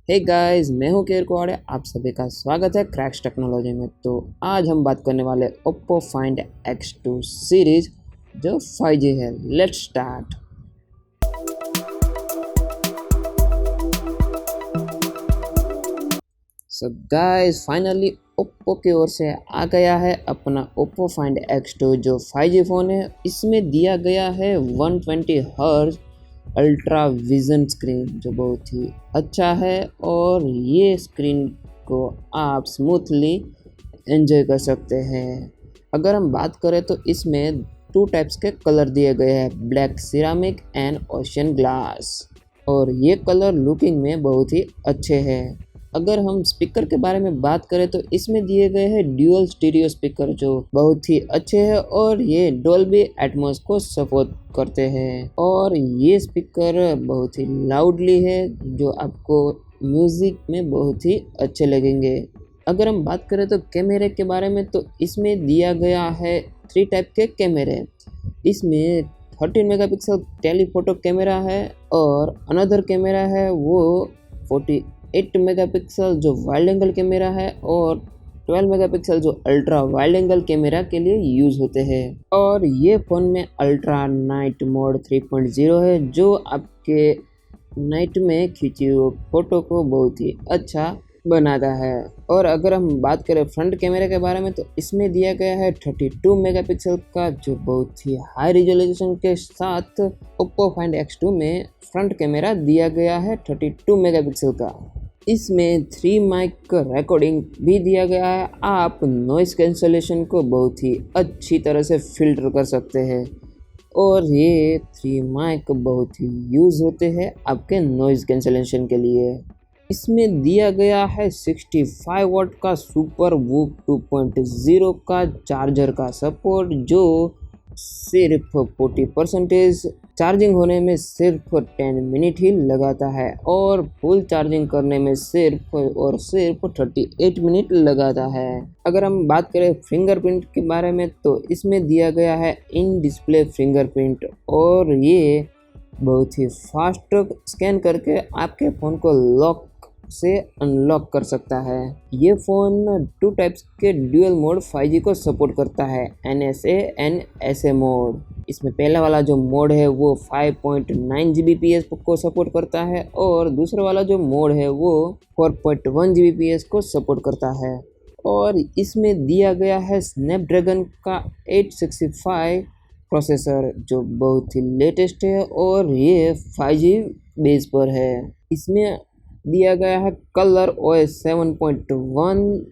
Hey guys, मैं हूं care कुवाड़े। आप सभी का स्वागत है क्रैक्स टेक्नोलॉजी में। तो आज हम बात करने वाले ओप्पो फाइंड X2 सीरीज जो 5G है। Let's start. So guys, finally Oppo की ओर से आ गया है अपना ओप्पो फाइंड X2 जो 5G फ़ोन है। इसमें दिया गया है 120 हर्ट्ज अल्ट्रा विजन स्क्रीन जो बहुत ही अच्छा है, और ये स्क्रीन को आप स्मूथली एंजॉय कर सकते हैं। अगर हम बात करें तो इसमें 2 टाइप्स के कलर दिए गए हैं, black ceramic and ocean glass, और ये कलर लुकिंग में बहुत ही अच्छे हैं। अगर हम स्पीकर के बारे में बात करें तो इसमें दिए गए हैं ड्यूअल स्टीरियो स्पीकर जो बहुत ही अच्छे हैं, और ये डॉल्बी एटमॉस को सपोर्ट करते हैं, और ये स्पीकर बहुत ही लाउडली है जो आपको म्यूजिक में बहुत ही अच्छे लगेंगे। अगर हम बात करें तो कैमरे के बारे में तो इसमें दिया गया है 3 टाइप के कैमरे। इसमें 13 मेगापिक्सल टेलीफोटो कैमरा है, और अनदर कैमरा है वो 48 मेगापिक्सल जो वाइड एंगल कैमरा है, और 12 मेगापिक्सल जो अल्ट्रा वाइड एंगल कैमरा के लिए यूज़ होते हैं। और ये फ़ोन में अल्ट्रा नाइट मोड 3.0 है जो आपके नाइट में खींची हुई फ़ोटो को बहुत ही अच्छा बनाता है। और अगर हम बात करें फ्रंट कैमरे के बारे में तो इसमें दिया गया है 32 मेगापिक्सल का जो बहुत ही हाई रिजोल्यूशन के साथ ओप्पो फाइंड X2 में फ्रंट कैमरा दिया गया है 32 मेगापिक्सल का। इसमें 3 माइक रिकॉर्डिंग भी दिया गया है। आप नॉइस कैंसलेशन को बहुत ही अच्छी तरह से फिल्टर कर सकते हैं, और ये 3 माइक बहुत ही यूज़ होते हैं आपके नॉइस कैंसलेशन के लिए। इसमें दिया गया है 65 वाट का सुपर वूफ 2.0 का चार्जर का सपोर्ट जो सिर्फ 40% चार्जिंग होने में सिर्फ 10 मिनट ही लगाता है, और फुल चार्जिंग करने में सिर्फ 38 मिनट लगाता है। अगर हम बात करें फिंगरप्रिंट के बारे में तो इसमें दिया गया है इन डिस्प्ले फिंगरप्रिंट, और ये बहुत ही फास्ट स्कैन करके आपके फ़ोन को लॉक से अनलॉक कर सकता है। ये फ़ोन 2 टाइप्स के ड्यूअल मोड 5G को सपोर्ट करता है, NSA एंड SA मोड। इसमें पहला वाला जो मोड है वो 5.9 Gbps को सपोर्ट करता है, और दूसरा वाला जो मोड है वो 4.1 Gbps को सपोर्ट करता है। और इसमें दिया गया है स्नैपड्रैगन का 865 प्रोसेसर जो बहुत ही लेटेस्ट है, और ये 5G बेस पर है। इसमें दिया गया है कलर OS 7.1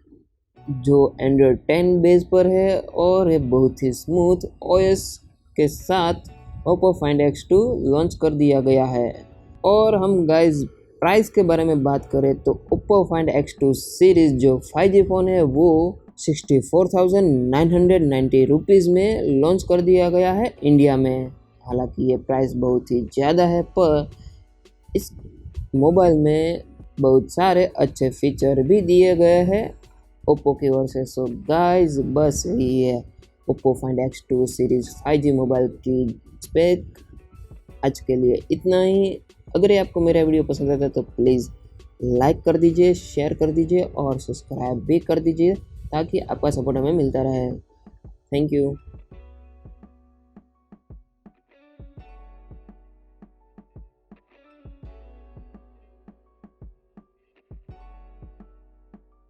जो एंड्रॉयड 10 बेस पर है, और ये बहुत ही स्मूथ OS के साथ ओप्पो फाइंड X2 लॉन्च कर दिया गया है। और हम गाइस प्राइस के बारे में बात करें तो ओप्पो फाइंड X2 सीरीज़ जो 5G फ़ोन है वो 64,990 रुपीज़ में लॉन्च कर दिया गया है इंडिया में। हालांकि ये प्राइस बहुत ही ज़्यादा है, पर इस मोबाइल में बहुत सारे अच्छे फीचर भी दिए गए हैं ओप्पो की ओर से। सो गाइस, बस यही है Oppo find X2 series 5G mobile की स्पेक। आज के लिए इतना ही। अगर ये आपको मेरा वीडियो पसंद आता है तो प्लीज़ लाइक कर दीजिए, शेयर कर दीजिए, और सब्सक्राइब भी कर दीजिए ताकि आपका सपोर्ट हमें मिलता रहे। Thank you.